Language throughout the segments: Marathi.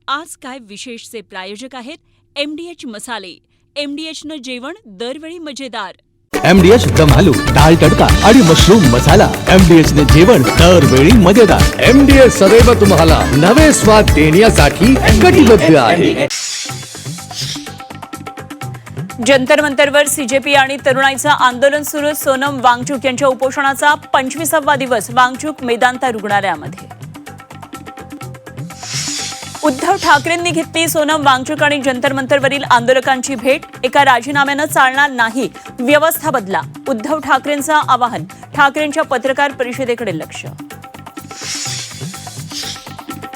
आज काय विशेषचे प्रायोजक आहेत MDH मसाले. MDHनं जेवण दरवेळी मजेदार. MDH दम आलू, दाल तडका आणि मशरूम मसाला. MDH ने जेवण दरवेळी मजेदार. MDH सदैव तुम्हाला नवे स्वाद देण्यासाठी कटिबद्ध आहे. जंतर मंतरवर CJP आणि तरुणाईचं आंदोलन सुरू. सोनम वांगचुक यांच्या उपोषणाचा 25वा दिवस. वांगचुक मेदांता रुग्णालयामध्ये. उद्धव ठाकरेंनी घेतली सोनम वांगचुक आणि जंतर मंतरवरील आंदोलकांची भेट. एका राजीनाम्यानं चालणार नाही, व्यवस्था बदला. उद्धव ठाकरेंचं आवाहन. ठाकरेंच्या पत्रकार परिषदेकडे लक्ष.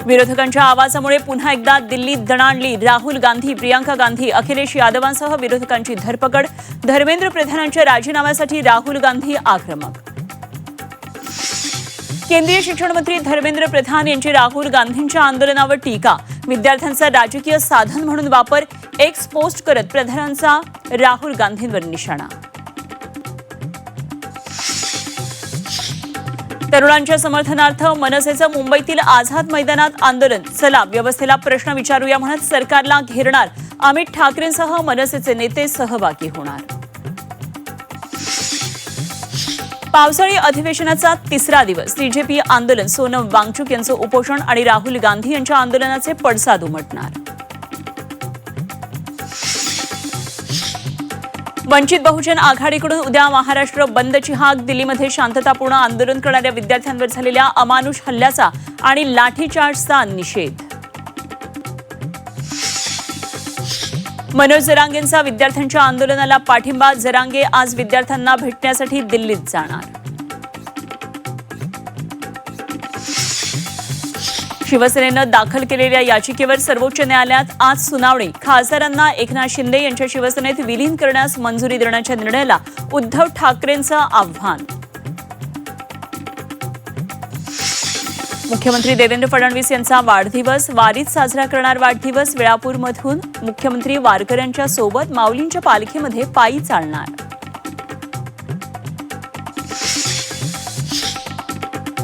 विरोधकांच्या आवाजामुळे पुन्हा एकदा दिल्लीत दणाणली. राहुल गांधी, प्रियांका गांधी, अखिलेश यादवांसह विरोधकांची धरपकड. धर्मेंद्र प्रधानांच्या राजीनाम्यासाठी राहुल गांधी आक्रमक. केंद्रीय शिक्षण मंत्री धर्मेंद्र प्रधान यांची राहुल गांधींच्या आंदोलनावर टीका. विद्यार्थ्यांचा राजकीय साधन म्हणून वापर. एक्स पोस्ट करत प्रधानांचा राहुल गांधींवर निशाणा. तरुणांच्या समर्थनार्थ मनसेचं मुंबईतील आझाद मैदानात आंदोलन. चला व्यवस्थेला प्रश्न विचारूया म्हणत सरकारला घेरणार. अमित ठाकरेंसह मनसेचे नेते सहभागी होणार. पावसाळी अधिवेशनाचा तिसरा दिवस. CJP आंदोलन. सोनम वांगचुक यांचं उपोषण आणि राहुल गांधी यांच्या आंदोलनाचे पडसाद उमटणार. वंचित बहुजन आघाडीकडून उद्या महाराष्ट्र बंदची हाक. दिल्लीमध्ये शांततापूर्ण आंदोलन करणाऱ्या विद्यार्थ्यांवर झालेल्या अमानुष हल्ल्याचा आणि लाठीचार्जचा निषेध. मनोज जरांगेंचा विद्यार्थ्यांच्या आंदोलनाला पाठिंबा. जरांगे आज विद्यार्थ्यांना भेटण्यासाठी दिल्लीत जाणार. शिवसेनेनं दाखल केलेल्या याचिकेवर सर्वोच्च न्यायालयात आज सुनावणी. खासदारांना एकनाथ शिंदे यांच्या शिवसेनेत विलीन करण्यास मंजुरी देण्याच्या निर्णयाला उद्धव ठाकरेंचं आव्हान. मुख्यमंत्री देवेंद्र फडणवीस यांचा वाढदिवस. वारीत साजरा करणार वाढदिवस. वेळापूरमधून मुख्यमंत्री वारकऱ्यांच्या सोबत माऊलींच्या पालखीमध्ये पायी चालणार.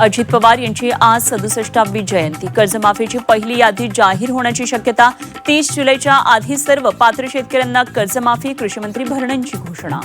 अजित पवार यांची आज 67वी जयंती. कर्जमाफीची पहिली यादी जाहीर होण्याची शक्यता. 30 जुलैच्या आधी सर्व पात्र शेतकऱ्यांना कर्जमाफी. कृषीमंत्री भरणेंची घोषणा.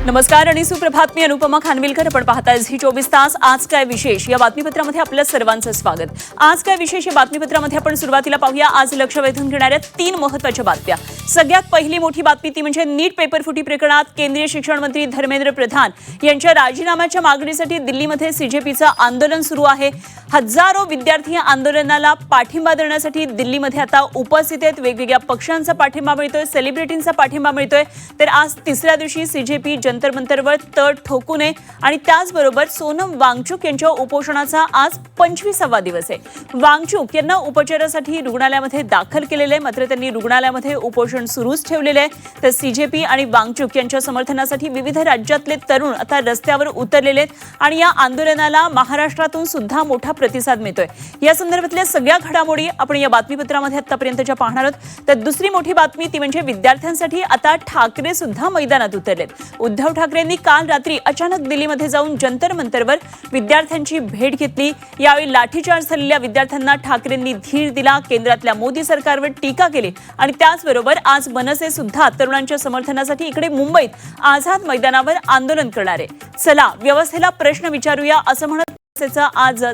नमस्कार आणि सुप्रभात. मी अनुपमा खानविलकर. आपण पाहताय झी 24 तास. आज काय विशेष या बातमीपत्रामध्ये आपल्या सर्वांचं स्वागत. आज काय विशेष या बातमीपत्रामध्ये आपण सुरुवातीला पाहूया आज लक्ष वेधून घेणाऱ्या 3 महत्त्वाच्या बातम्या. सगळ्यात पहिली मोठी बातमी ती म्हणजे नीट पेपरफुटी प्रकरणात केंद्रीय शिक्षण मंत्री धर्मेंद्र प्रधान यांच्या राजीनाम्याच्या मागणीसाठी दिल्लीमध्ये CJPचं आंदोलन सुरू आहे. हजारो विद्यार्थी आंदोलनाला पाठिंबा देण्यासाठी दिल्लीमध्ये आता उपस्थित आहेत. वेगवेगळ्या पक्षांचा पाठिंबा मिळतोय, सेलिब्रिटींचा पाठिंबा मिळतोय. तर आज तिसऱ्या दिवशी CJP जंतर मंतरवर तड ठोकू नये आणि त्याचबरोबर सोनम वांगचुक यांच्या उपोषणाचा आज 25वा दिवस आहे. वांगचुक यांना उपचारासाठी रुग्णालयामध्ये दाखल केलेले आहे, मात्र त्यांनी रुग्णालयामध्ये उपोषण सुरूच ठेवलेले आहे. तर CJP आणि वांगचुक यांच्या समर्थनासाठी विविध राज्यातले तरुण आता रस्त्यावर उतरलेले आहेत आणि या आंदोलनाला महाराष्ट्रातून सुद्धा मोठा प्रतिसाद मिळतोय. या संदर्भातल्या सगळ्या घडामोडी आपण या बातमीपत्रामध्ये आतापर्यंतच्या पाहणार आहोत. तर दुसरी मोठी बातमी ती म्हणजे विद्यार्थ्यांसाठी आता ठाकरे सुद्धा मैदानात उतरलेत. उद्धव ठाकरेंनी काल रात्री अचानक दिल्लीमध्ये जाऊन जंतर मंतरवर विद्यार्थ्यांची भेट घेतली. यावेळी लाठीचार्ज झालेल्या विद्यार्थ्यांना ठाकरेंनी धीर दिला. केंद्रातल्या मोदी सरकारवर टीका केली आणि त्याचबरोबर आज मनसे सुद्धा तरुणांच्या समर्थनासाठी इकडे मुंबईत आझाद मैदानावर आंदोलन करणार आहे. चला व्यवस्थेला प्रश्न विचारूया असं म्हणत आज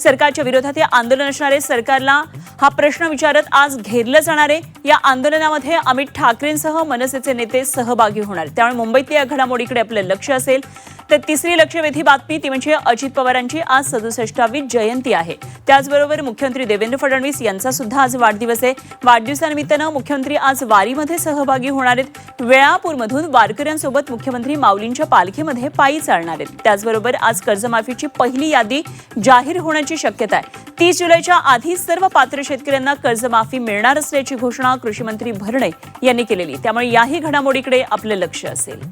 सरकारच्या विरोधात हे आंदोलन असणार आहे. सरकारला हा प्रश्न विचारत आज घेरलं जाणार आहे. या आंदोलनामध्ये अमित ठाकरेंसह मनसेचे नेते सहभागी होणार. त्यामुळे मुंबईतल्या या घडामोडीकडे आपलं लक्ष असेल. तर तिसरी लक्षवेधी बातमी ती म्हणजे अजित पवारांची आज 67वी जयंती आहे. त्याचबरोबर मुख्यमंत्री देवेंद्र फडणवीस यांचा सुद्धा आज वाढदिवस आहे. वाढदिवसानिमित्तानं मुख्यमंत्री आज वारीमध्ये सहभागी होणार आहेत. वेळापूरमधून वारकऱ्यांसोबत मुख्यमंत्री माऊलींच्या पालखीमध्ये पायी चालणार आहेत. त्याचबरोबर आज कर्जमाफीची पहिली यादी जाहीर होण्याची शक्यता आहे. 30 जुलैच्या आधी सर्व पात्र शेतकऱ्यांना कर्जमाफी मिळणार असल्याची घोषणा कृषीमंत्री भरणे यांनी केलेली. त्यामुळे याही घडामोडीकडे आपलं लक्ष असेल.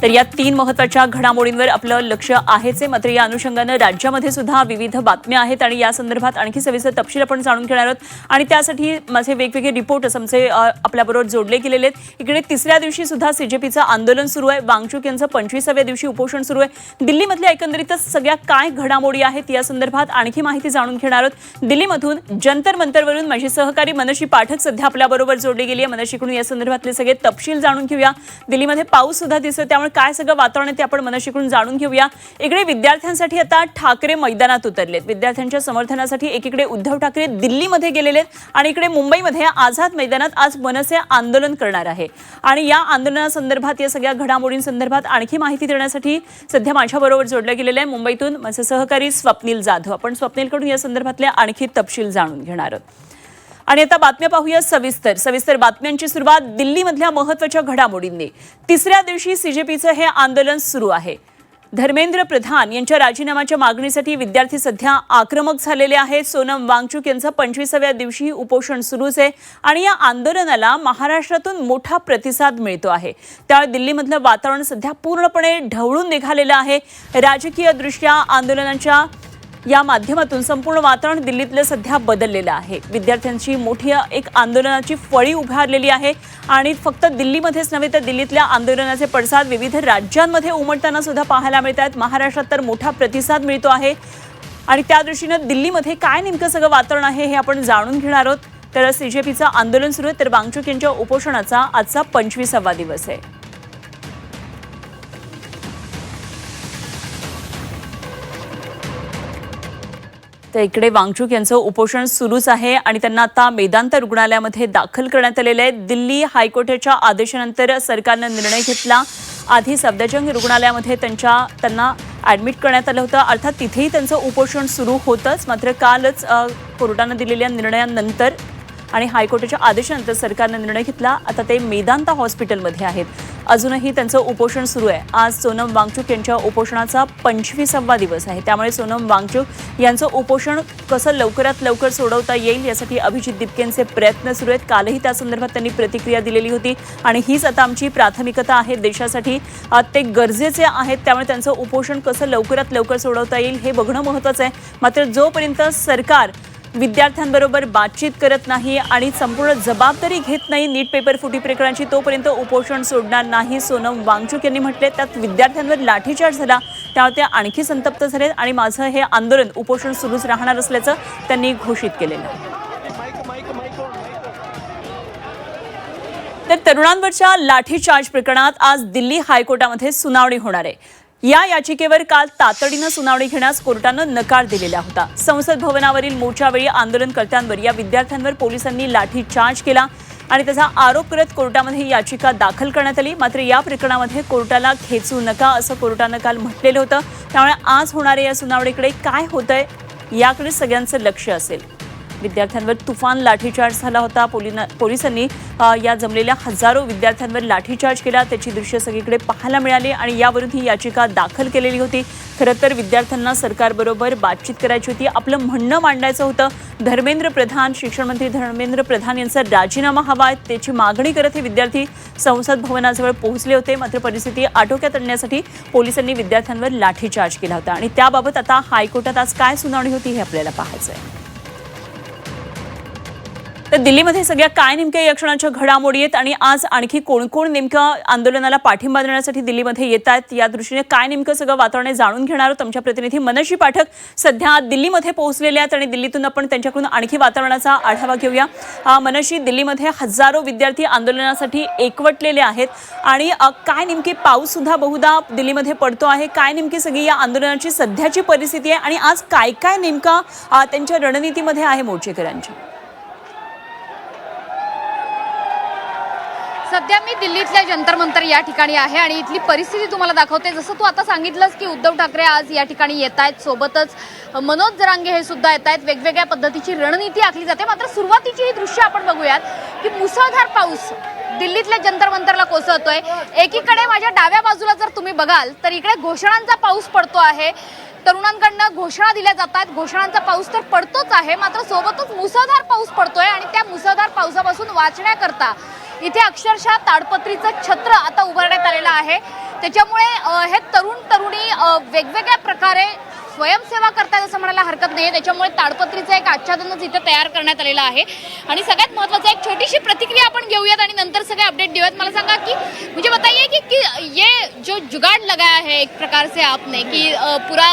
तर या 3 महत्त्वाच्या घडामोडींवर आपलं लक्ष आहेच आहे. मात्र या अनुषंगानं राज्यामध्ये सुद्धा विविध बातम्या आहेत आणि या संदर्भात आणखी सविस्तर तपशील आपण जाणून घेणार आहोत. आणि त्यासाठी माझे वेगवेगळे रिपोर्टर्स आमचे आपल्याबरोबर जोडले गेलेले आहेत. इकडे तिसऱ्या दिवशी सुद्धा सीजेपीचं आंदोलन सुरू आहे. वांगचूक यांचं 25व्या दिवशी उपोषण सुरू आहे. दिल्लीमधल्या एकंदरीतच सगळ्या काय घडामोडी आहेत या संदर्भात आणखी माहिती जाणून घेणार आहोत. दिल्लीमधून जंतर मंतरवरून माझी सहकारी मनशी पाठक सध्या आपल्याबरोबर जोडली गेली आहे. मनशीकडून या संदर्भातले सगळे तपशील जाणून घेऊया. दिल्लीमध्ये पाऊस सुद्धा दिसतोय, त्यामुळे काय सगळं वातावरण आहे ते आपण मनशीकडून जाणून घेऊया. इकडे विद्यार्थ्यांसाठी आता ठाकरे मैदानात उतरलेत. विद्यार्थ्यांच्या समर्थनासाठी एकीकडे उद्धव ठाकरे दिल्लीमध्ये गेलेले आहेत आणि इकडे मुंबईमध्ये आझाद मैदानात आज मनसे आंदोलन करणार आहे. आणि या आंदोलनासंदर्भात या सगळ्या घडामोडींसंदर्भात आणखी माहिती देण्यासाठी सध्या माझ्याबरोबर जोडलं गेलेलं आहे मुंबईतून माझे सहकारी स्वप्नील जाधव. आपण स्वप्नीलकडून या संदर्भातले आणखी तपशील जाणून घेणार आहोत. आणि आता बातम्या पाहूया सविस्तर बातम्यांची सुरुवात दिल्लीमधल्या महत्त्वाच्या घडामोडींनी. तिसऱ्या दिवशी सीजेपीचं हे आंदोलन सुरू आहे. धर्मेंद्र प्रधान यांच्या राजीनाम्याच्या मागणीसाठी विद्यार्थी सध्या आक्रमक झालेले आहेत. सोनम वांगचूक यांचं 25व्या दिवशी उपोषण सुरूच आहे आणि या आंदोलनाला महाराष्ट्रातून मोठा प्रतिसाद मिळतो आहे. त्यामुळे दिल्लीमधलं वातावरण सध्या पूर्णपणे ढवळून निघालेलं आहे. राजकीयदृष्ट्या आंदोलनाच्या या माध्यमातून संपूर्ण वातावरण दिल्लीतलं सध्या बदललेलं आहे. विद्यार्थ्यांची मोठी एक आंदोलनाची फळी उभारलेली आहे आणि फक्त दिल्लीमध्येच नव्हे तर दिल्लीतल्या आंदोलनाचे पडसाद विविध राज्यांमध्ये उमटताना सुद्धा पाहायला मिळत आहेत. महाराष्ट्रात तर मोठा प्रतिसाद मिळतो आहे आणि त्या दृष्टीनं दिल्लीमध्ये काय नेमकं सगळं वातावरण आहे हे आपण जाणून घेणार आहोत. तर सीजेपीचं आंदोलन सुरू आहे, तर वांगचूक यांच्या उपोषणाचा आजचा 25वा दिवस आहे. तर इकडे वांगचूक यांचं उपोषण सुरूच आहे आणि त्यांना आता मेदांता रुग्णालयामध्ये दाखल करण्यात आलेलं आहे. दिल्ली हायकोर्टाच्या आदेशानंतर सरकारनं निर्णय घेतला. आधी सफदरजंग रुग्णालयामध्ये त्यांना ॲडमिट करण्यात आलं होतं. अर्थात तिथेही त्यांचं उपोषण सुरू होतंच. मात्र कालच कोर्टानं दिलेल्या निर्णयानंतर आणि हायकोर्टाच्या आदेशानंतर सरकारनं निर्णय घेतला. आता ते मेदांता हॉस्पिटलमध्ये आहेत. अजूनही त्यांचं उपोषण सुरू आहे. आज सोनम वांगचूक यांच्या उपोषणाचा 25वा दिवस आहे. त्यामुळे सोनम वांगचूक यांचं उपोषण कसं लवकरात लवकर सोडवता येईल यासाठी अभिजित दिपकेंचे प्रयत्न सुरू आहेत. कालही त्या संदर्भात त्यांनी प्रतिक्रिया दिलेली होती आणि हीच आता आमची प्राथमिकता आहे देशासाठी. ते गरजेचे आहेत, त्यामुळे त्यांचं उपोषण कसं लवकरात लवकर सोडवता येईल हे बघणं महत्त्वाचं आहे. मात्र जोपर्यंत सरकार विद्यार्थ्यांबरोबर बातचीत करत नाही आणि संपूर्ण जबाबदारी घेत नाही नीट पेपर फुटी प्रकरणाची, तोपर्यंत उपोषण सोडणार नाही सोनम वांगचूक यांनी म्हटले. त्यात विद्यार्थ्यांवर लाठीचार्ज झाला, त्यामुळे ते आणखी संतप्त झाले आणि माझं हे आंदोलन उपोषण सुरूच राहणार असल्याचं त्यांनी घोषित केलेलं आहे. तर तरुणांवरच्या लाठीचार्ज प्रकरणात आज दिल्ली हायकोर्टामध्ये सुनावणी होणार आहे. या याचिकेवर काल तातडीनं सुनावणी घेण्यास कोर्टानं नकार दिलेला होता. संसद भवनावरील मोर्चावेळी आंदोलनकर्त्यांवर या विद्यार्थ्यांवर पोलिसांनी लाठीचार्ज केला आणि त्याचा आरोप करत कोर्टामध्ये याचिका दाखल करण्यात आली. मात्र या प्रकरणामध्ये कोर्टाला खेचू नका असं कोर्टानं काल म्हटलेलं होतं. त्यामुळे आज होणाऱ्या या सुनावणीकडे काय होतंय याकडे सगळ्यांचं लक्ष असेल. विद्यार्थ्यांवर तुफान लाठीचार्ज झाला होता. पोलिसांनी या जमलेल्या हजारो विद्यार्थ्यांवर लाठीचार्ज केला, त्याची दृश्य सगळीकडे पाहायला मिळाली आणि यावरून ही याचिका दाखल केलेली होती. खरं तर विद्यार्थ्यांना सरकारबरोबर बातचीत करायची होती, आपलं म्हणणं मांडायचं होतं. शिक्षण मंत्री धर्मेंद्र प्रधान यांचा राजीनामा हवा आहे त्याची मागणी करत हे विद्यार्थी संसद भवनाजवळ पोहोचले होते. मात्र परिस्थिती आटोक्यात आणण्यासाठी पोलिसांनी विद्यार्थ्यांवर लाठीचार्ज केला होता आणि त्याबाबत आता हायकोर्टात आज काय सुनावणी होती हे आपल्याला पाहायचं आहे. तर दिल्लीमध्ये सगळ्या काय नेमक्या या क्षणाच्या घडामोडी आहेत आणि आज आणखी कोण कोण नेमकं आंदोलनाला पाठिंबा देण्यासाठी दिल्लीमध्ये येत आहेत या दृष्टीने काय नेमकं सगळं वातावरण जाणून घेणार आहोत. आमच्या प्रतिनिधी मनशी पाठक सध्या दिल्लीमध्ये पोहोचलेले आहेत आणि दिल्लीतून आपण त्यांच्याकडून आणखी वातावरणाचा आढावा घेऊया. मनशी, दिल्लीमध्ये हजारो विद्यार्थी आंदोलनासाठी एकवटलेले आहेत आणि काय नेमकी पाऊस सुद्धा बहुधा दिल्लीमध्ये पडतो आहे. काय नेमकी सगळी या आंदोलनाची सध्याची परिस्थिती आहे आणि आज काय काय नेमका त्यांच्या रणनीतीमध्ये आहे मोर्चेकऱ्यांच्या. सध्या मी दिल्लीतल्या जंतर मंतर या ठिकाणी आहे आणि इथली परिस्थिती तुम्हाला दाखवते. जसं तू आता सांगितलंस की उद्धव ठाकरे आज या ठिकाणी येत आहेत, सोबतच मनोज जरांगे हे सुद्धा येत आहेत. वेगवेगळ्या पद्धतीची रणनीती आखली जाते. मात्र सुरुवातीची ही दृश्य आपण बघूयात की मुसळधार पाऊस दिल्लीतल्या जंतर मंतरला कोसळतोय. एकीकडे माझ्या डाव्या बाजूला जर तुम्ही बघाल तर इकडे घोषणांचा पाऊस पडतो आहे. तरुणांकडनं घोषणा दिल्या जातात. घोषणांचा पाऊस तर पडतोच आहे, मात्र सोबतच मुसळधार पाऊस पडतोय आणि त्या मुसळधार पावसापासून वाचण्याकरता इथे अक्षरशः ताडपत्रीचं छत्र आता उभारण्यात आलेलं आहे. त्याच्यामुळे हे तरुणी वेगवेगळ्या प्रकारे स्वयंसेवा करतात असं म्हणायला हरकत नाही. त्याच्यामुळे ताडपत्रीचं एक आच्छादनच इथे तयार करण्यात आलेलं आहे. आणि सगळ्यात महत्त्वाचं एक छोटीशी प्रतिक्रिया आपण घेऊयात आणि नंतर सगळे अपडेट देऊयात. मला सांगा की मुझे बताइए कि ये जो जुगाड़ लगाया है एक प्रकार से आपने कि पूरा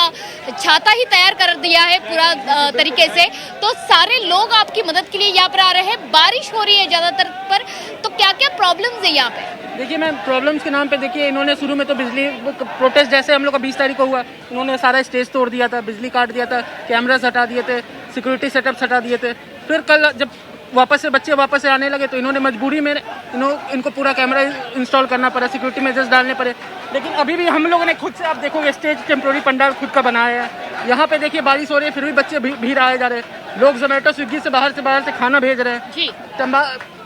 छाता ही तैयार कर दिया है पूरा तरीके से, तो सारे लोग आपकी मदद के लिए यहाँ पर आ रहे हैं. बारिश हो रही है ज़्यादातर पर, तो क्या क्या प्रॉब्लम्स है यहाँ पे? देखिए मैम, प्रॉब्लम्स के नाम पे देखिए इन्होंने शुरू में तो बिजली प्रोटेस्ट जैसे हम लोग का 20 तारीख को हुआ, इन्होंने सारा स्टेज तोड़ दिया था, बिजली काट दिया था, कैमरास हटा दिए थे, सिक्योरिटी सेटअप्स हटा दिए थे. फिर कल जब बच्चे वापस से आने लगे तो इन्होंने मजबूरी में इनको पूरा कैमरा इंस्टॉल करना पड़ा, सिक्योरिटी मेजर्स डालने पड़े. लेकिन अभी भी हम लोगों ने खुद से, आप देखोगे स्टेज टेम्प्रोरी पंडाल खुद का बनाया है. यहाँ पे देखिए बारिश हो रही है फिर भी बच्चे भीड़ आए जा रहे हैं. लोग जोमेटो स्विगी से बाहर से खाना भेज रहे हैं जी.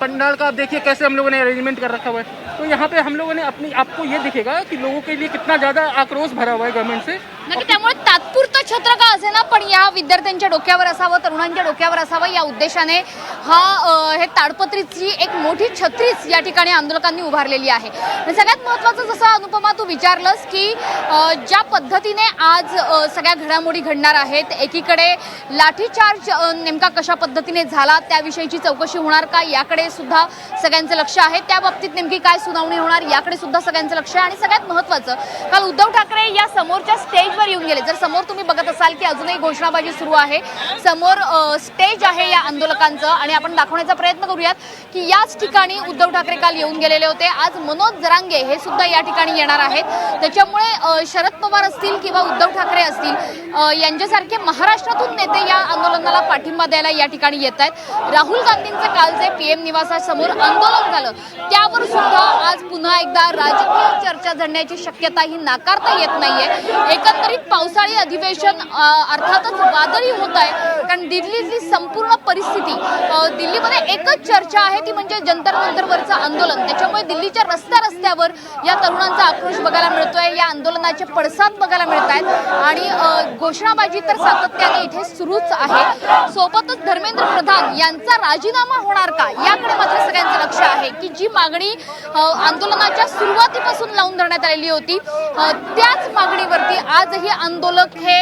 पंडाल का आप देखिए कैसे हम लोगों ने अरेंजमेंट कर रखा हुआ है. तो यहाँ पे हम लोगों ने आपको ये दिखेगा कि लोगों के लिए कितना ज़्यादा आक्रोश भरा हुआ है गवर्नमेंट से. नक्की, त्यामुळे तात्पुरतं छत्र का असेना पण या विद्यार्थ्यांच्या डोक्यावर असावं, तरुणांच्या डोक्यावर असावं या उद्देशाने हे ताडपत्रीची एक मोठी छत्रीच या ठिकाणी आंदोलकांनी उभारलेली आहे. आणि सगळ्यात महत्त्वाचं जसं अनुपमा तू विचारलंस की ज्या पद्धतीने आज सगळ्या घडामोडी घडणार आहेत, एकीकडे लाठीचार्ज नेमका कशा पद्धतीने झाला त्याविषयीची चौकशी होणार का याकडे सुद्धा सगळ्यांचं लक्ष आहे. त्या बाबतीत नेमकी काय सुनावणी होणार याकडे सुद्धा सगळ्यांचं लक्ष आहे. आणि सगळ्यात महत्त्वाचं, काल उद्धव ठाकरे या समोरच्या स्टेजवर येऊन गेले. जर समोर तुम्ही बघत असाल की अजूनही घोषणाबाजी सुरू आहे, समोर स्टेज आहे या आंदोलकांचं आणि आपण दाखवण्याचा प्रयत्न करूयात की याच ठिकाणी उद्धव ठाकरे काल येऊन गेलेले होते. आज मनोज जरांगे हे सुद्धा या ठिकाणी येणार आहेत. त्याच्यामुळे शरद पवार असतील किंवा उद्धव ठाकरे असतील यांच्यासारखे महाराष्ट्रातून नेते या आंदोलनाला पाठिंबा द्यायला या ठिकाणी येत आहेत. राहुल गांधींचं काल जे पीएम निवासासमोर आंदोलन झालं त्यावर सुद्धा आज पुन्हा एकदा राजकीय चर्चा झडण्याची शक्यता ही नाकारता येत नाहीये. एकंदरीत पावसाळी अधिवेशन अर्थातच वादळी होत आहे, कारण दिल्लीतली संपूर्ण परिस्थिती, दिल्लीमध्ये एकच चर्चा आहे ती म्हणजे जंतर मंतरवरचं आंदोलन. त्याच्यामुळे दिल्लीच्या रस्त्यावर या तरुणांचा आक्रोश बघायला मिळतोय, या आंदोलनाचे पडसाद बघायला मिळत आहेत आणि घोषणाबाजी तर सातत्याने इथे सुरूच आहे. सोबतच धर्मेंद्र प्रधान यांचा राजीनामा होणार का याकडे मात्र सगळ्यांचं लक्ष आहे की जी मागणी आंदोलनाच्या सुरुवातीपासून लावून धरण्यात आलेली होती त्याच मागणीवरती आजही आंदोलक हे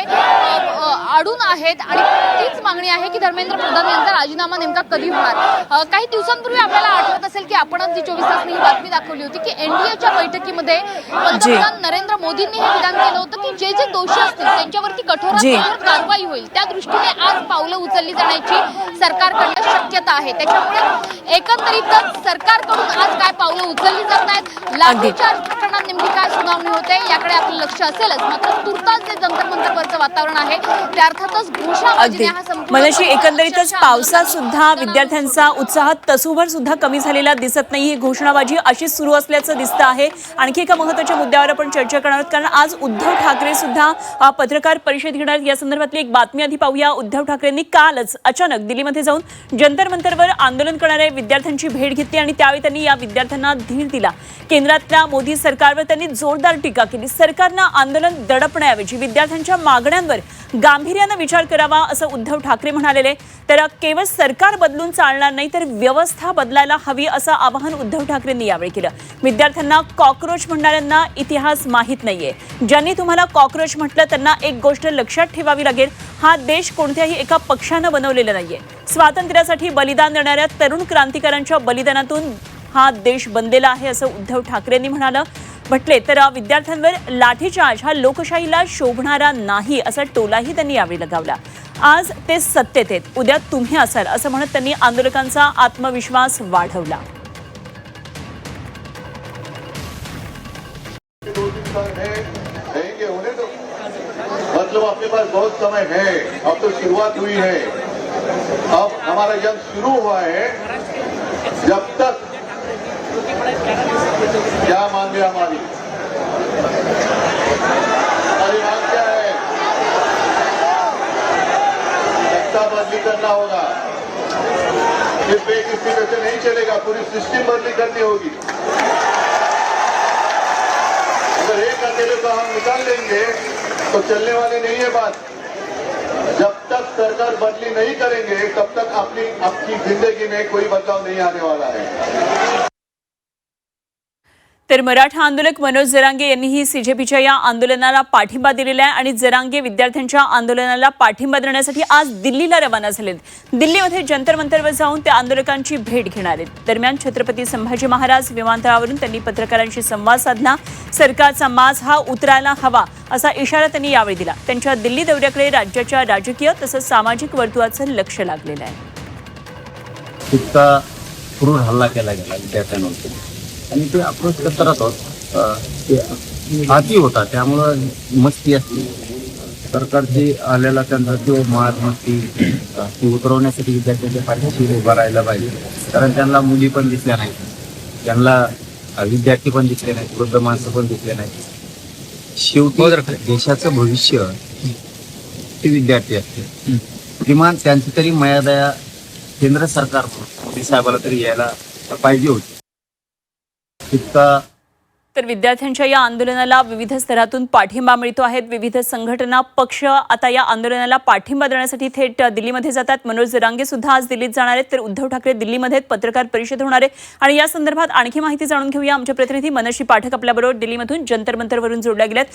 अडून आहेत आणि तीच मागणी आहे की धर्मेंद्र प्रधान यांचा राजीनामा नेमका कधी होणार. काही दिवसांपूर्वी आपल्याला आठवत असेल की आपणच जी 24 तास ही बातमी दाखवली होती की एनडीएच्या बैठकीमध्ये पंतप्रधान नरेंद्र मोदींनी हे विधान केलं होतं की जे दोषी असतील त्यांच्यावरती कठोरात कारवाई होईल. त्या दृष्टीने आज पावलं उचलली जाण्याची सरकारकडनं शक्यता आहे. त्याच्यामुळे एकंदरीतच सरकारकडून आज काय पावलं उचलली जात आहेत, लाठीचार्ज प्रकरणात नेमकी काय सुनावणी होते याकडे आपलं लक्ष असेलच. मात्र तुर्तास जे जंतर मंतरवरचं वातावरण आहे त्या अर्थातच घोषणाबाजीने हा संपूर्ण मनाशी एकंदरीतच पावसात सुद्धा विद्यार्थ्यांचा उत्साह तसूभर सुद्धा कमी झालेला दिसत नाही. ही घोषणाबाजी अशीच सुरू असल्याचं दिसतं आहे. आणखी एका महत्त्वाच्या मुद्द्यावर आपण चर्चा करणार आहोत, कारण आज उद्धव ठाकरे सुद्धा पत्रकार परिषद घेणार. या संदर्भातली एक बातमी आधी पाहूया. उद्धव ठाकरेंनी कालच अचानक दिल्लीमध्ये जाऊन जंतर मंतरवर आंदोलन करणाऱ्या विद्यार्थ्यांची भेट घेतली आणि त्यावेळी त्यांनी या विद्यार्थ्यांना धीर दिला. केंद्रातल्या मोदी सरकारवर त्यांनी जोरदार टीका केली. सरकारनं आंदोलन दडपण्याऐवजी विद्यार्थ्यांच्या मागण्यांवर गांभीर्यानं विचार करावा असं उद्धव ठाकरे म्हणालेले. तर केवळ सरकार बदलून चालणार नाही तर व्यवस्था बदलायला हवी असं आवाहन उद्धव ठाकरेंनी यावेळी केलं. विद्यार्थ्यांना कॉक्रोच म्हणणाऱ्यांना इतिहास माहीत नाहीये. ज्यांनी तुम्हाला कॉक्रोच म्हटलं त्यांना एक गोष्ट लक्षात ठेवावी लागेल, हा देश कोणत्याही एका पक्षानं बनवलेला नाहीये. स्वातंत्र्यासाठी बलिदान देणाऱ्या तरुण क्रांतिकारांच्या बलिदानातून हा देश बनलेला आहे असं उद्धव ठाकरेंनी म्हटले. तर विद्यार्थ्यांवर लाठीचार्ज हा लोकशाहीला शोभणारा नाही असा टोलाही त्यांनी यावेळी लगावला. आज ते सत्तेत आहेत, उद्या तुम्ही असाल असं म्हणत त्यांनी आंदोलकांचा आत्मविश्वास वाढवला. मतलब अपने पास बहुत समय है, अब तो शुरुआत हुई है, अब हमारा जंग शुरू हुआ है. जब तक क्या मांगे हमारी मांग क्या है? सत्ता बदली करना होगा. सिर्फ एक स्थिति से नहीं चलेगा, पूरी सिस्टम बदली करनी होगी. अगर एक अकेले को हम निकाल लेंगे तो चलने वाली नहीं है बात. जब तक सरकार बदली नहीं करेंगे तब तक आपकी जिंदगी में कोई बदलाव नहीं आने वाला है. तर मराठा आंदोलक मनोज जरांगे यांनीही सीजेपीच्या या आंदोलनाला पाठिंबा दिलेला आहे आणि जरांगे विद्यार्थ्यांच्या आंदोलनाला पाठिंबा देण्यासाठी आज दिल्लीला रवाना झालेत. दिल्लीमध्ये जंतर मंतरवर जाऊन ते आंदोलकांची भेट घेणार आहेत. दरम्यान छत्रपती संभाजी महाराज विमानतळावरून त्यांनी पत्रकारांशी संवाद साधला. सरकारचा माज हा उतरायला हवा असा इशारा त्यांनी यावेळी दिला. त्यांच्या दिल्ली दौऱ्याकडे राज्याच्या राजकीय तसंच सामाजिक वर्तुळाचं लक्ष लागलेलं आहे. इतका क्रूर हल्ला केला गेला विद्यार्थ्यांवरती आणि ते अप्रोच करत राहतात. ते हाती होता त्यामुळं मस्ती असते सरकारची आलेला त्यांचा जो माज मस्ती ती उतरवण्यासाठी विद्यार्थ्यांच्या पाठीशी उभा राहायला पाहिजे. कारण त्यांना मुली पण दिसल्या नाहीत, त्यांना विद्यार्थी पण दिसले नाहीत, वृद्ध माणसं पण दिसले नाहीत. शेवटी देशाचं भविष्य ते विद्यार्थी असते. किमान त्यांची तरी मर्यादा केंद्र सरकार मोदी साहेबाला तरी यायला पाहिजे होती. इतका तर विद्यार्थ्यांच्या या आंदोलनाला विविध स्तरातून पाठिंबा मिळतो आहे. विविध संघटना पक्ष आता या आंदोलनाला पाठिंबा देण्यासाठी थेट दिल्लीमध्ये जातात. मनोज जरांगे सुद्धा आज दिल्लीत जाणार आहेत, तर उद्धव ठाकरे दिल्लीमध्ये पत्रकार परिषद होणार आहे. आणि या संदर्भात आणखी माहिती जाणून घेऊया. आमचे प्रतिनिधी मनोज पाठक आपल्याबरोबर दिल्लीमधून जंतर मंतरवरून जोडल्या गेल्यात.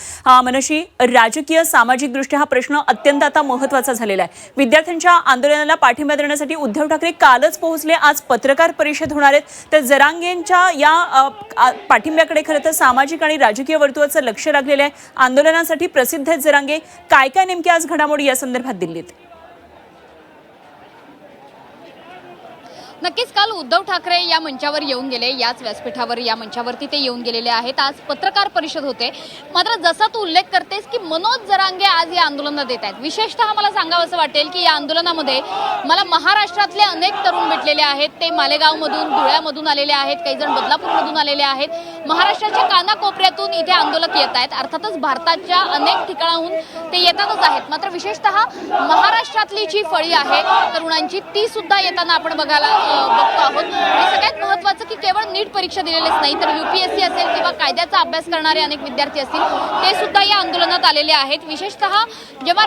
मनोज, राजकीय सामाजिक दृष्ट्या हा प्रश्न अत्यंत आता महत्त्वाचा झालेला आहे. विद्यार्थ्यांच्या आंदोलनाला पाठिंबा देण्यासाठी उद्धव ठाकरे कालच पोहोचले, आज पत्रकार परिषद होणार आहेत. तर जरांगेंच्या या पाठिंब्याकडे खरं तर सामाजिक आणि राजकीय वर्तुळाचं लक्ष लागलेलं आहे. आंदोलनासाठी प्रसिद्ध आहेत जरांगे. काय काय नेमक्या आज घडामोडी या संदर्भात दिल्लीत? नक्कीच काल उद्धव ठाकरे या मंचावर येऊन गेले, याच व्यासपीठावर या मंचावरती ते येऊन गेलेले आहेत. आज पत्रकार परिषद होते. मात्र जसा तू उल्लेख करतेस की मनोज जरांगे आज या आंदोलनात येत आहेत. विशेषतः मला सांगावं असं वाटेल की या आंदोलनामध्ये मला महाराष्ट्रातले अनेक तरुण भेटलेले आहेत. ते मालेगावमधून, धुळ्यामधून आलेले आहेत, काही जण बदलापूरमधून आलेले आहेत. महाराष्ट्राच्या कानाकोपऱ्यातून इथे आंदोलक येत आहेत. अर्थातच भारताच्या अनेक ठिकाणाहून ते येतातच आहेत. मात्र विशेषतः महाराष्ट्रातली जी फळी आहे तरुणांची, ती सुद्धा येताना आपण बघतो आहोत. आणि सगळ्यात महत्त्वाचं की केवळ नीट परीक्षा दिलेलीच नाही, तर UPSC असेल किंवा कायद्याचा अभ्यास करणारे अनेक विद्यार्थी असतील, ते सुद्धा या आंदोलनात आलेले आहेत. विशेषतः जेव्हा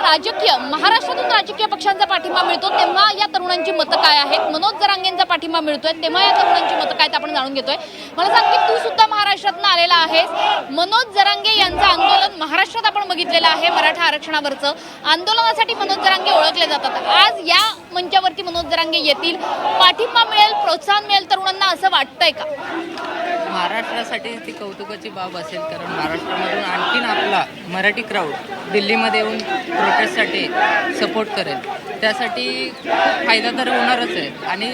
महाराष्ट्रातून राजकीय पक्षांचा पाठिंबा मिळतो तेव्हा या तरुणांची मतं काय आहेत, मनोज जरांगेंचा पाठिंबा मिळतोय तेव्हा या तरुणांची मतं काय आपण जाणून घेतोय. मला सांग की तू सुद्धा महाराष्ट्रातून आलेला आहेस. मनोज जरांगे यांचं आंदोलन महाराष्ट्रात आपण बघितलेलं आहे. मराठा आरक्षणावरचं आंदोलनासाठी मनोज जरांगे ओळखले जातात. आज या मंचावरती मनोज जरांगे येतील, पाठिंबा मिळेल, प्रोत्साहन मिळेल तरुणांना, असं वाटतंय का? महाराष्ट्रासाठी ती कौतुकाची बाब असेल, कारण महाराष्ट्रामधून आणखीन आपला मराठी क्राऊड दिल्लीमध्ये येऊन प्रोटेस्टसाठी सपोर्ट करेल. त्यासाठी खूप फायदा तर होणारच आहे. आणि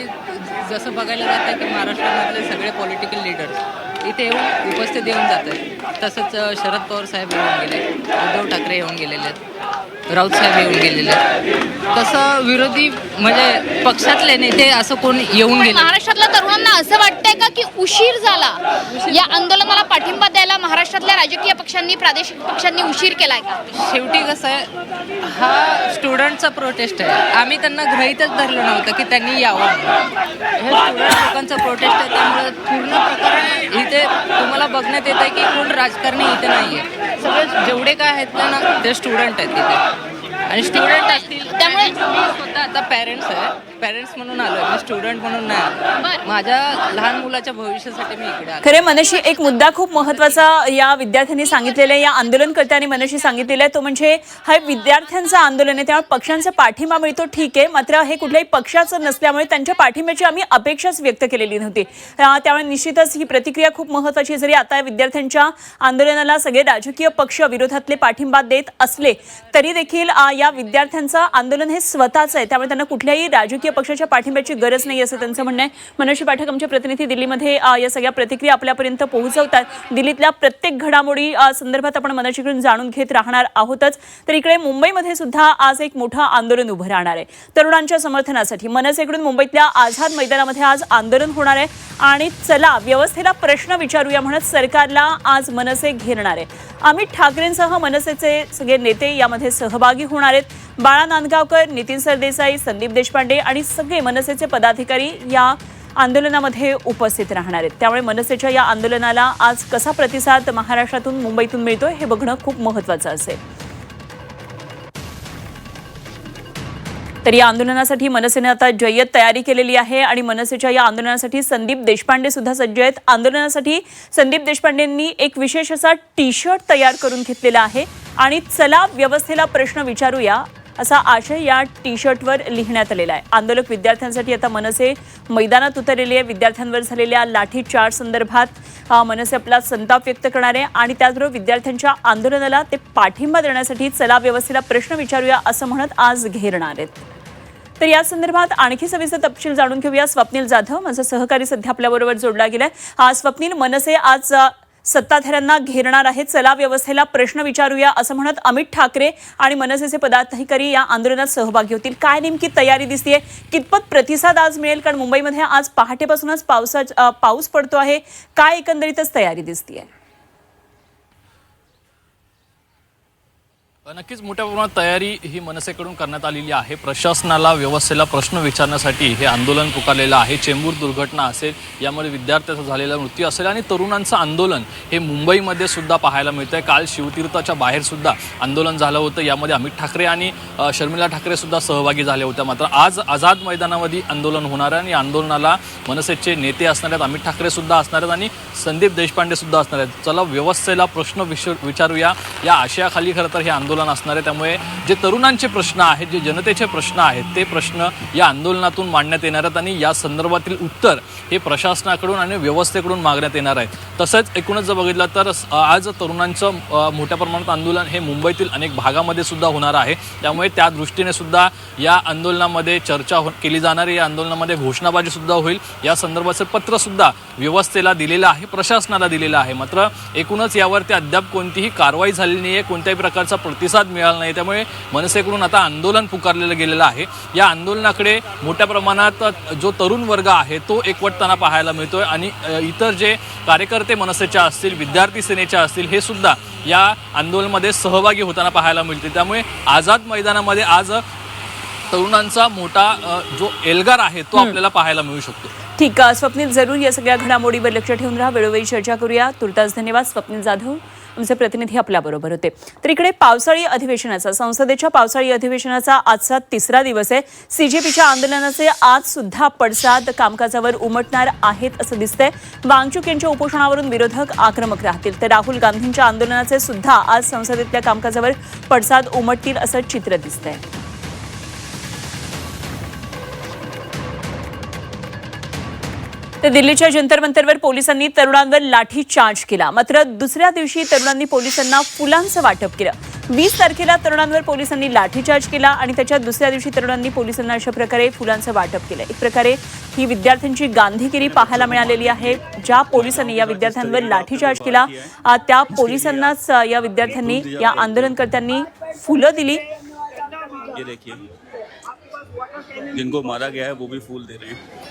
जसं बघायला जातं आहे की महाराष्ट्रामधले सगळे पॉलिटिकल लीडर्स इथे येऊन उपस्थित येऊन जात आहेत. तसंच शरद पवार साहेब येऊन गेले, उद्धव ठाकरे येऊन गेलेले आहेत, राऊत साहेब येऊन गेलेले आहेत. तसं विरोधी म्हणजे पक्षातले नेते असं कोण येऊन गेले. महाराष्ट्रातल्या तरुणांना असं वाटतंय का की उशीर झाला या आंदोलनाला पाठिंबा द्यायला? महाराष्ट्रातल्या राजकीय पक्षांनी, प्रादेशिक पक्षांनी उशीर केलाय का? शेवटी कसं आहे, हा स्टुडंटचा प्रोटेस्ट आहे. आम्ही त्यांना गृहीतच धरलं नव्हतं की त्यांनी यावं. हे स्टुडंट लोकांचं प्रोटेस्ट आहे, त्यामुळे पूर्ण प्रकरण इथे तुम्हाला बघण्यात येत आहे की कोण राजकारणी इथे नाही आहे. सगळे जेवढे काय आहेत ना ते स्टुडंट आहेत इथे. आणि स्टुडंट असतील त्यामुळे मी स्वतः आता पॅरेंट्स आहे, पॅरेंट्स म्हणून आलोय, मी स्टुडंट म्हणून नाही आलो. माझ्या लहान मुलाच्या भविष्यासाठी मी इकडे आलो. खरे मनोशी, एक मुद्दा खूप महत्त्वाचा या विद्यार्थ्यांनी सांगितलेला आहे, या आंदोलनकर्त्यांनी मनोशी सांगितलेलं आहे, तो म्हणजे हा विद्यार्थ्यांचं आंदोलन आहे, त्यामुळे पक्षांचा पाठिंबा मिळतो, ठीक आहे. मात्र हे कुठल्याही पक्षाचं नसल्यामुळे त्यांच्या पाठिंब्याची आम्ही अपेक्षाच व्यक्त केलेली नव्हती. त्यामुळे निश्चितच ही प्रतिक्रिया खूप महत्त्वाची. जरी आता विद्यार्थ्यांच्या आंदोलनाला सगळे राजकीय पक्ष विरोधातले पाठिंबा देत असले तरी देखील या विद्यार्थ्यांचं आंदोलन हे स्वतःचं आहे, त्यामुळे त्यांना कुठल्याही राजकीय पक्षाच्या पाठिंब्याची गरज नाही असं त्यांचं म्हणणं आहे. मनोशी पाठक आमचे प्रतिनिधी दिल्लीमध्ये या सगळ्या प्रतिक्रिया आपल्यापर्यंत पोहोचवतात. दिल्लीतल्या प्रत्येक घडामोडी संदर्भात आपण मनोशीकडून जाणून घेत राहणार आहोतच. तर इकडे मुंबईमध्ये सुद्धा आज एक मोठं आंदोलन उभं राहणार आहे तरुणांच्या समर्थनासाठी. मनसेकडून मुंबईतल्या आझाद मैदानामध्ये आज आंदोलन होणार आहे. आणि चला व्यवस्थेला प्रश्न विचारूया म्हणत सरकारला आज मनसे घेरणार आहे. अमित ठाकरेंसह मनसेचे सगळे नेते यामध्ये सहभागी होणार आहेत. बाळा नांदगावकर, नितीन सरदेसाई, संदीप देशपांडे आणि सगळे मनसेचे पदाधिकारी या आंदोलनामध्ये उपस्थित राहणार आहेत. त्यामुळे मनसेच्या या आंदोलनाला आज कसा प्रतिसाद महाराष्ट्रातून, मुंबईतून मिळतोय हे बघणं खूप महत्त्वाचं असेल. तर या आंदोलनासाठी मनसेने आता जय्यत तयारी केलेली आहे आणि मनसेच्या या आंदोलनासाठी संदीप देशपांडे सुद्धा सज्ज आहेत. आंदोलनासाठी संदीप देशपांडेंनी एक विशेष असा टी-शर्ट तयार करून घेतलेला आहे आणि चला व्यवस्थेला प्रश्न विचारूया असा आशय या टी-शर्टवर लिहिण्यात आलेला आहे. आंदोलक विद्यार्थ्यांसाठी आता मनसे मैदानात उतरलेली आहे. विद्यार्थ्यांवर झालेल्या लाठीचार्ज संदर्भात मनसे आपला संताप व्यक्त करणार आहे आणि त्याचबरोबर विद्यार्थ्यांच्या आंदोलनाला ते पाठिंबा देण्यासाठी चला व्यवस्थेला प्रश्न विचारूया असं म्हणत आज घेरणार आहेत. तर या संदर्भात आणखी सविस्तर तपशील जाणून घेऊया. स्वप्नील जाधव माझा सहकारी सध्या आपल्याबरोबर जोडला गेलाय. स्वप्नील, मनसे आज सत्ताधाऱ्यांना घेरणार आहे. चला व्यवस्थेला प्रश्न विचारूया असं म्हणत अमित ठाकरे आणि मनसेचे पदाधिकारी या आंदोलनात सहभागी होतील. काय नेमकी तयारी दिसतेय? कितपत प्रतिसाद आज मिळेल? कारण मुंबईमध्ये आज पहाटेपासूनच पाऊस पडतो आहे. काय एकंदरीतच तयारी दिसतेय? नक्कीच मोठ्या प्रमाणात तयारी ही मनसेकडून करण्यात आलेली आहे. प्रशासनाला व्यवस्थेला प्रश्न विचारण्यासाठी हे आंदोलन पुकारलेलं आहे. चेंबूर दुर्घटना असेल, यामध्ये विद्यार्थ्याचा झालेला मृत्यू असेल आणि तरुणांचं आंदोलन हे मुंबईमध्ये सुद्धा पाहायला मिळतंय. काल शिवतीर्थाच्या बाहेर सुद्धा आंदोलन झालं होतं. यामध्ये अमित ठाकरे आणि शर्मिला ठाकरे सुद्धा सहभागी झाले होते. मात्र आज आझाद मैदानामध्ये आंदोलन होणार आहे आणि आंदोलनाला मनसेचे नेते असणार आहेत, अमित ठाकरे सुद्धा असणार आहेत आणि संदीप देशपांडे सुद्धा असणार आहेत. चला व्यवस्थेला प्रश्न विचारूया या आशयाखाली खरं तर हे आंदोलन असणार आहे. त्यामुळे जे तरुणांचे प्रश्न आहेत, जे जनतेचे प्रश्न आहेत, ते प्रश्न या आंदोलनातून मांडण्यात येणार आहेत आणि या संदर्भातील उत्तर हे प्रशासनाकडून आणि व्यवस्थेकडून मागण्यात येणार आहे. तसंच एकूणच जर बघितलं तर आज तरुणांचं मोठ्या प्रमाणात आंदोलन हे मुंबईतील अनेक भागामध्ये सुद्धा होणार आहे. त्यामुळे त्या दृष्टीने सुद्धा या आंदोलनामध्ये चर्चा केली जाणार आहे. या आंदोलनामध्ये घोषणाबाजी सुद्धा होईल. या संदर्भाचं पत्र सुद्धा व्यवस्थेला दिलेलं आहे, प्रशासनाला दिलेलं आहे. मात्र एकूणच यावरती अद्याप कोणतीही कारवाई झालेली नाही आहे, कोणत्याही प्रकारचा प्रतिसाद मिळाला नाही. त्यामुळे मनसेकडून आता आंदोलन पुकारलेलं गेलेलं आहे. या आंदोलनाकडे मोठ्या प्रमाणात जो तरुण वर्ग आहे तो एकवटताना पाहायला मिळतोय आणि इतर जे कार्यकर्ते मनसेच्या असतील, विद्यार्थी सेनेच्या असतील, हे सुद्धा या आंदोलनामध्ये सहभागी होताना पाहायला मिळते. त्यामुळे आझाद मैदानामध्ये आज तरुणांचा मोठा जो एल्गार आहे तो आपल्याला पाहायला मिळू शकतो. ठीक आहे स्वप्नील, जरूर या सगळ्या घडामोडीवर लक्ष ठेवून राहा. वेळोवेळी चर्चा करूया. तुर्तास धन्यवाद. स्वप्नील जाधव आमचे प्रतिनिधी आपल्याबरोबर होते. तर इकडे पावसाळी अधिवेशनाचा, संसदेच्या पावसाळी अधिवेशनाचा आजचा तिसरा दिवस आहे. सीजेपीच्या आंदोलनाचे आज सुद्धा पडसाद कामकाजावर उमटणार आहेत असं दिसतंय. वांगचूक यांच्या उपोषणावरून विरोधक आक्रमक राहतील तर राहुल गांधींच्या आंदोलनाचे सुद्धा आज संसदेतल्या कामकाजावर पडसाद उमटतील असं चित्र दिसतंय. तर दिल्लीच्या जंतर मंतरवर पोलिसांनी तरुणांवर लाठीचार्ज केला. मात्र दुसऱ्या दिवशी तरुणांनी पोलिसांना फुलांचं वाटप केलं. 20 तारखेला तरुणांवर पोलिसांनी लाठीचार्ज केला आणि त्याच्या दुसऱ्या दिवशी तरुणांनी पोलिसांना अशा प्रकारे फुलांचं वाटप केलं. एक प्रकारे ही विद्यार्थ्यांची गांधीगिरी पाहायला मिळालेली आहे. ज्या पोलिसांनी या विद्यार्थ्यांवर लाठीचार्ज केला त्या पोलिसांनाच या विद्यार्थ्यांनी, या आंदोलनकर्त्यांनी फुलं दिली. ये देखिए, जिनको मारा गया है वो भी फूल दे रहे हैं.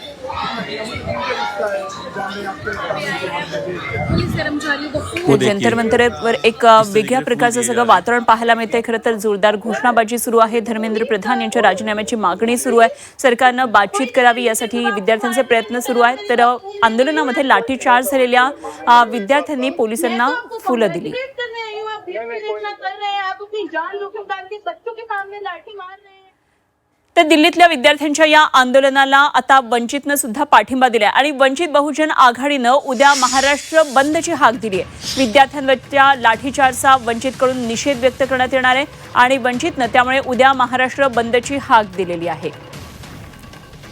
जंतर मंतरवर एक वेगळ्या प्रकारचं सगळं वातावरण पाहायला मिळतंय. खरं तर जोरदार घोषणाबाजी सुरू आहे. धर्मेंद्र प्रधान यांच्या राजीनाम्याची मागणी सुरू आहे. सरकारनं बातचीत करावी यासाठी विद्यार्थ्यांचे प्रयत्न सुरू आहेत. तर आंदोलनामध्ये लाठीचार्ज झालेल्या विद्यार्थ्यांनी पोलिसांना फुलं दिली. तर दिल्लीतल्या विद्यार्थ्यांच्या या आंदोलनाला आता वंचितनं सुद्धा पाठिंबा दिलाय आणि वंचित बहुजन आघाडीनं उद्या महाराष्ट्र बंदची हाक दिली आहे. विद्यार्थ्यांवरच्या लाठीचार्जचा वंचितकडून निषेध व्यक्त करण्यात येणार आहे आणि वंचितनं त्यामुळे उद्या महाराष्ट्र बंदची हाक दिलेली आहे.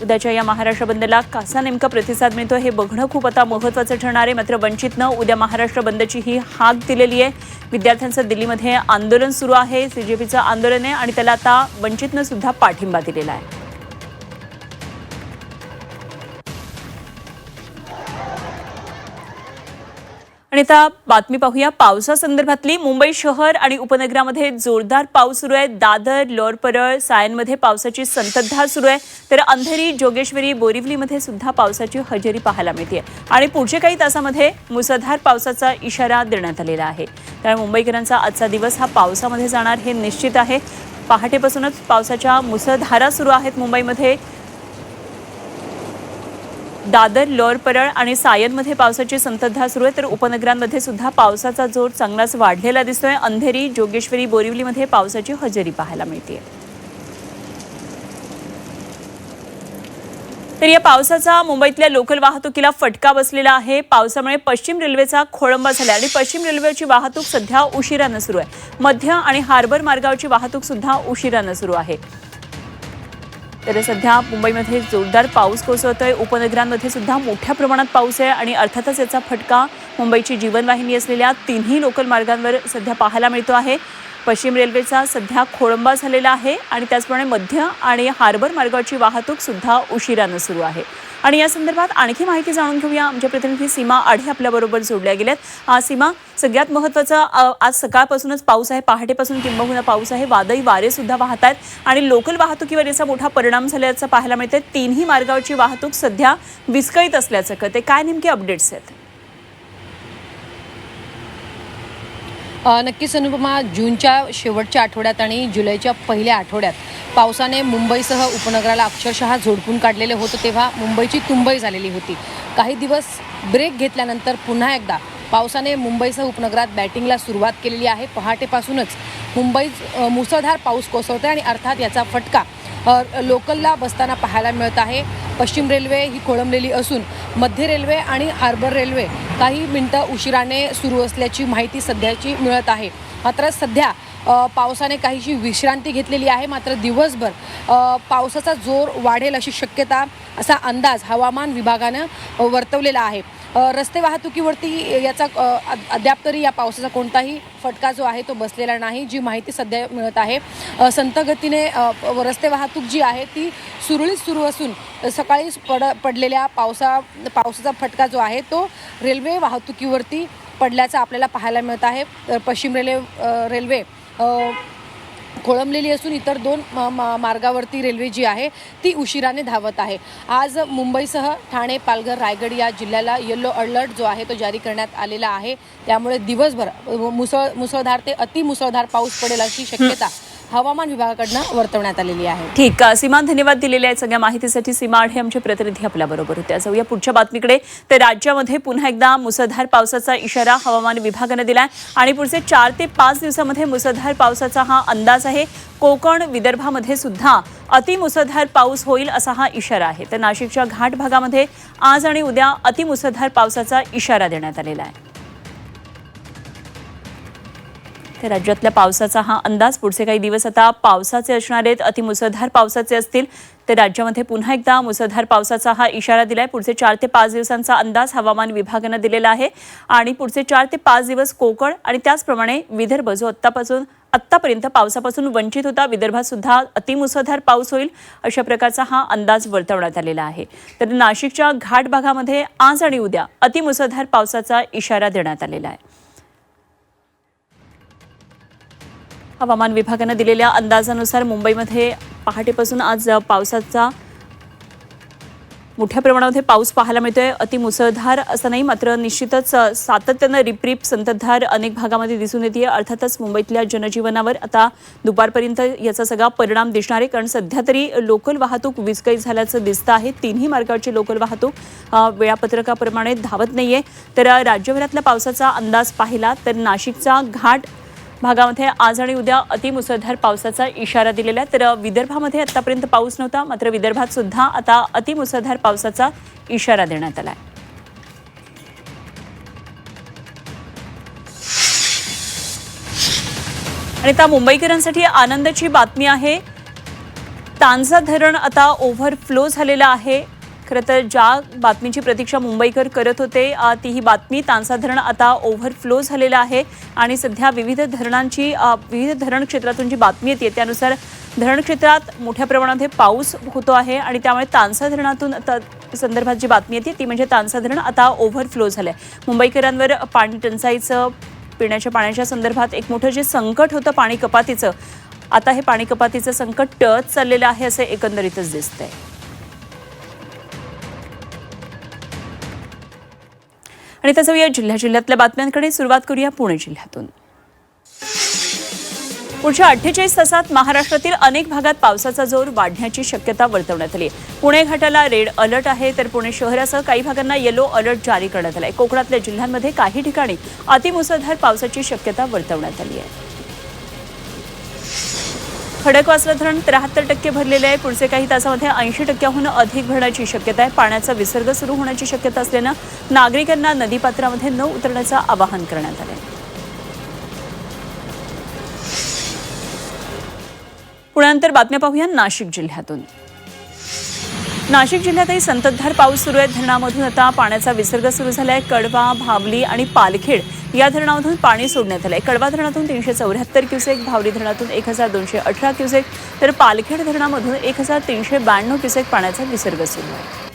उद्याच्या या महाराष्ट्र बंदला कसा नेमका प्रतिसाद मिळतो हे बघणं खूप आता महत्त्वाचं ठरणार आहे. मात्र वंचितनं उद्या महाराष्ट्र बंदची ही हाक दिलेली आहे. विद्यार्थ्यांचं दिल्लीमध्ये आंदोलन सुरू आहे. सीजेपीचं आंदोलन आहे आणि त्याला आता वंचितनं सुद्धा पाठिंबा दिलेला आहे. आणि आता बातमी पाहूया पावसासंदर्भातली. मुंबई शहर आणि उपनगरामध्ये जोरदार पाऊस सुरू आहे. दादर, लोअर परळ, सायनमध्ये पावसाची संततधार सुरू आहे. तर अंधेरी, जोगेश्वरी, बोरिवलीमध्ये सुद्धा पावसाची हजेरी पाहायला मिळते आणि पुढच्या काही तासामध्ये मुसळधार पावसाचा इशारा देण्यात आलेला आहे. त्यामुळे मुंबईकरांचा आजचा दिवस हा पावसामध्ये जाणार हे निश्चित आहे. पहाटेपासूनच पावसाच्या मुसळधारा सुरू आहेत मुंबईमध्ये. दादर, लोअर परळ आणि सायनमध्ये पावसाची संततधार सुरू आहे. तर उपनगरांमध्ये सुद्धा पावसाचा जोर चांगलाच वाढलेला दिसतोय. अंधेरी, जोगेश्वरी, बोरिवलीमध्ये पावसाची हजेरी पाहायला मिळते. तर या पावसाचा मुंबईतल्या लोकल वाहतुकीला फटका बसलेला आहे. पावसामुळे पश्चिम रेल्वेचा खोळंबा झाला आणि पश्चिम रेल्वेची वाहतूक सध्या उशिरानं सुरू आहे. मध्य आणि हार्बर मार्गावरची वाहतूक सुद्धा उशिरानं सुरू आहे. तर सध्या मुंबईमध्ये जोरदार पाऊस कोसळतोय. उपनगरांमध्ये सुद्धा मोठ्या प्रमाणात पाऊस आहे आणि अर्थातच याचा फटका मुंबईची जीवनवाहिनी असलेल्या तिन्ही लोकल मार्गांवर सध्या पाहायला मिळतो आहे. पश्चिम रेल्वेचा सध्या खोळंबा झालेला आहे आणि त्याचप्रमाणे मध्य आणि हार्बर मार्गावरची वाहतूक सुद्धा उशिरानं सुरू आहे. आणि या संदर्भात आणखी माहिती जाणून घेऊया. आमच्या प्रतिनिधी सीमा आढे आपल्याबरोबर जोडल्या गेल्यात. सीमा, सगळ्यात महत्त्वाचं आज सकाळपासूनच पाऊस आहे, पहाटेपासून किंबहुना पाऊस आहे, वादळी वारे सुद्धा वाहत आहेत आणि लोकल वाहतुकीवर याचा मोठा परिणाम झाल्याचं पाहायला मिळतंय. तिन्ही मार्गावरची वाहतूक सध्या विस्कळीत असल्याचं कळते. काय नेमके अपडेट्स आहेत? नक्कीच अनुपमा, जूनच्या शेवटच्या आठवड्यात आणि जुलैच्या पहिल्या आठवड्यात पावसाने मुंबईसह उपनगराला अक्षरशः झोडपून काढलेले होतं. तेव्हा मुंबईची तुंबई झालेली होती. काही दिवस ब्रेक घेतल्यानंतर पुन्हा एकदा पावसाने मुंबईसह उपनगरात बॅटिंगला सुरुवात केलेली आहे. पहाटेपासूनच मुंबईत मुसळधार पाऊस कोसळतोय आणि अर्थात याचा फटका लोकलला बसताना पाहायला मिळत आहे. पश्चिम रेल्वे ही खोळंबलेली असून मध्य रेल्वे आणि हार्बर रेल्वे काही मिनिटं उशिराने सुरू असल्याची माहिती सध्याची मिळत आहे. मात्र सध्या पावसाने काहीशी विश्रांती घेतलेली आहे. मात्र दिवसभर पावसाचा जोर वाढेल अशी शक्यता, असा अंदाज हवामान विभागानं वर्तवलेला आहे. रस्ते वाहतुकीवरती याचा अद्याप तरी या पावसाचा कोणताही फटका जो आहे तो बसलेला नाही. जी माहिती सध्या मिळत आहे, संथ गतीने रस्ते वाहतूक जी आहे ती सुरळीत सुरू असून सकाळी पडलेल्या पावसाचा फटका जो आहे तो रेल्वे वाहतुकीवरती पडल्याचं आपल्याला पाहायला मिळत आहे. पश्चिम रेल्वे खोळंबलेली असून इतर दोन मार्गावरती रेल्वे जी आहे ती उशिराने धावत आहे. आज मुंबईसह ठाणे, पालघर, रायगड या जिल्ह्याला येलो अलर्ट जो आहे तो जारी करण्यात आलेला आहे. त्यामुळे दिवसभर मुसळधार ते अतिमुसळधार पाऊस पडेल अशी शक्यता हवामान विभागाकडनं वर्तवण्यात आलेली आहे. ठीक, सीमा, धन्यवाद दिलेल्या आहेत सगळ्या माहितीसाठी. सीमा आढे आमचे प्रतिनिधी आपल्याबरोबर होते. जाऊया पुढच्या बातमीकडे. तर राज्यामध्ये पुन्हा एकदा मुसळधार पावसाचा इशारा हवामान विभागानं दिलाय आणि पुढचे 4 ते 5 दिवसामध्ये मुसळधार पावसाचा हा अंदाज आहे. कोकण, विदर्भामध्ये सुद्धा अतिमुसळधार पाऊस होईल असा हा इशारा आहे. तर नाशिकच्या घाट भागामध्ये आज आणि उद्या अतिमुसळधार पावसाचा इशारा देण्यात आलेला आहे. तर राज्यातल्या पावसाचा हा अंदाज पुढचे काही दिवस आता पावसाचे असणार आहेत, अतिमुसळधार पावसाचे असतील. तर राज्यामध्ये पुन्हा एकदा मुसळधार पावसाचा हा इशारा दिलाय. पुढचे 4 ते 5 दिवसांचा अंदाज हवामान विभागानं दिलेला आहे आणि पुढचे 4 ते 5 दिवस कोकण आणि त्याचप्रमाणे विदर्भ जो आत्तापर्यंत पावसापासून वंचित होता, विदर्भात सुद्धा अतिमुसळधार पाऊस होईल अशा प्रकारचा हा अंदाज वर्तवण्यात आलेला आहे. तर नाशिकच्या घाट भागामध्ये आज आणि उद्या अतिमुसळधार पावसाचा इशारा देण्यात आलेला आहे. हवामान विभागानं दिलेल्या अंदाजानुसार मुंबईमध्ये पहाटेपासून आज पावसाचा मोठ्या प्रमाणामध्ये पाऊस पाहायला मिळतोय. अतिमुसळधार असं नाही, मात्र निश्चितच सातत्यानं रिपरिप संततधार अनेक भागामध्ये दिसून येते. अर्थातच मुंबईतल्या जनजीवनावर आता दुपारपर्यंत याचा सगळा परिणाम दिसणार आहे, कारण सध्या तरी लोकल वाहतूक विस्कळीत झाल्याचं दिसतं आहे. तिन्ही मार्गावरची लोकल वाहतूक वेळापत्रकाप्रमाणे धावत नाहीये. तर राज्यभरातल्या पावसाचा अंदाज पाहिला तर नाशिकचा घाट भागामध्ये आज आणि उद्या अतिमुसळधार पावसाचा इशारा दिलेला आहे. तर विदर्भामध्ये आतापर्यंत पाऊस नव्हता, मात्र विदर्भात सुद्धा आता अतिमुसळधार पावसाचा इशारा देण्यात आला आहे. आणि आता मुंबईकरांसाठी आनंदाची बातमी आहे. तांजा धरण आता ओव्हरफ्लो झालेलं आहे. खरं तर ज्या बातमीची प्रतीक्षा मुंबईकर करत होते ती ही बातमी. तांजा धरण आता ओव्हरफ्लो झालेलं आहे आणि सध्या विविध धरण क्षेत्रातून जी बातमी येते त्यानुसार धरण क्षेत्रात मोठ्या प्रमाणामध्ये पाऊस होतो आहे आणि त्यामुळे तांजा धरणातून संदर्भात जी बातमी येते ती म्हणजे तांजा धरण आता ओव्हरफ्लो झालं आहे. मुंबईकरांवर पाणी टंचाईचं, पिण्याच्या पाण्याच्या संदर्भात एक मोठं जे संकट होतं पाणी कपातीचं, आता हे पाणी कपातीचं संकट टळत चाललेलं आहे असं एकंदरीतच दिसतंय. आणि तसं या जिल्ह्यातल्या बातम्यांकडे सुरुवात करूया पुणे जिल्ह्यातून. पुढच्या 48 तासात महाराष्ट्रातील अनेक भागात पावसाचा जोर वाढण्याची शक्यता वर्तवण्यात आली आहे. पुणे घाटाला रेड अलर्ट आहे, तर पुणे शहरासह काही भागांना येलो अलर्ट जारी करण्यात आला आहे. कोकणातल्या जिल्ह्यांमध्ये काही ठिकाणी अतिमुसळधार पावसाची शक्यता वर्तवण्यात आली आहे. खडकवासला धरण 73% भरलेले आहे. पुढचे काही तासामध्ये 80%हून अधिक भरण्याची शक्यता आहे. पाण्याचा विसर्ग सुरू होण्याची शक्यता असल्यानं नागरिकांना नदीपात्रामध्ये न उतरण्याचं आवाहन करण्यात आलं आहे. पुण्यानंतर बातम्या पाहूया नाशिक जिल्ह्यातून. नाशिक जिल्ह्यातही संततधार पाऊस सुरू आहे. धरणामधून आता पाण्याचा विसर्ग सुरू झाला आहे. कडवा, भावली आणि पालखेड या धरणामधून पाणी सोडण्यात आलं आहे. कडवा धरणातून 374 क्युसेक, भावली धरणातून 1218 क्युसेक तर पालखेड धरणामधून 1392 क्युसेक पाण्याचा विसर्ग सुरू आहे.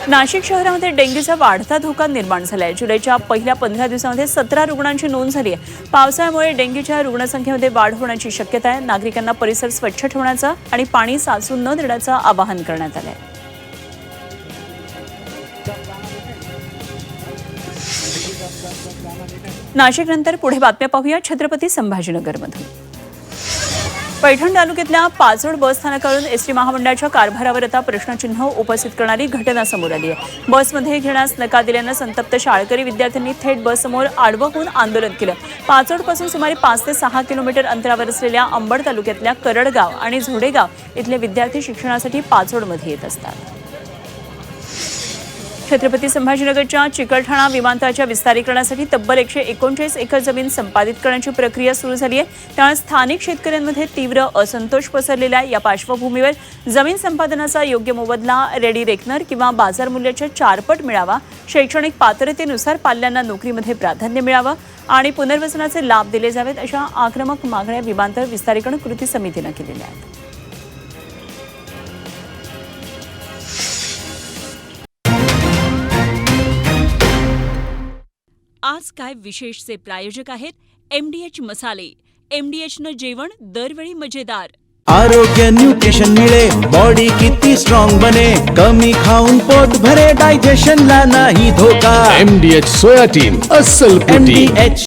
नाशिक शहरामध्ये डेंग्यूचा वाढता धोका निर्माण झाला आहे. जुलैच्या पहिल्या 15 दिवसांमध्ये 17 रुग्णांची नोंद झाली आहे. पावसामुळे डेंग्यूच्या रुग्णसंख्येमध्ये वाढ होण्याची शक्यता आहे. नागरिकांना परिसर स्वच्छ ठेवण्याचं आणि पाणी साचून न देण्याचं आवाहन करण्यात आलं आहे. नाशिकनंतर पुढे बातम्या पाहूया छत्रपती संभाजीनगरमधून. पैठण तालुक्यातल्या पाचोड बस स्थानकावरून एसटी महामंडळाच्या कारभारावर आता प्रश्नचिन्ह उपस्थित करणारी घटना समोर आली आहे. बसमध्ये घेण्यास नकार दिल्यानं संतप्त शाळकरी विद्यार्थ्यांनी थेट बससमोर आडवं होऊन आंदोलन केलं. पाचोडपासून सुमारे 5 ते 6 किलोमीटर अंतरावर असलेल्या अंबड तालुक्यातल्या करडगाव आणि झोडेगाव इथले विद्यार्थी शिक्षणासाठी पाचोडमध्ये येत असतात. छत्रपती संभाजीनगरच्या चिकलठाणा विमानतळाच्या विस्तारीकरणासाठी तब्बल 139 एकर जमीन संपादित करण्याची प्रक्रिया सुरू झाली आहे. त्यामुळे स्थानिक शेतकऱ्यांमध्ये तीव्र असंतोष पसरलेला आहे. या पार्श्वभूमीवर जमीन संपादनाचा योग्य मोबदला, रेडी रेकनर किंवा बाजार मूल्याच्या 4 पट मिळावा, शैक्षणिक पात्रतेनुसार पाल्यांना नोकरीमध्ये प्राधान्य मिळावं आणि पुनर्वसनाचे लाभ दिले जावेत अशा आक्रमक मागण्या विमानतळ विस्तारीकरण कृती समितीनं केलेल्या आहेत. आज काय विशेषचे प्रायोजक आहेत MDH मसाले. MDHनं जेवण दरवेळी मजेदार. आरोग्य न्यूट्रिशन मिळे, बॉडी किती स्ट्रॉंग बने, कमी खाऊन पोट भरे, डायजेशनला नाही धोका. MDH सोयाटीन अस्सल प्रोटीन. MDH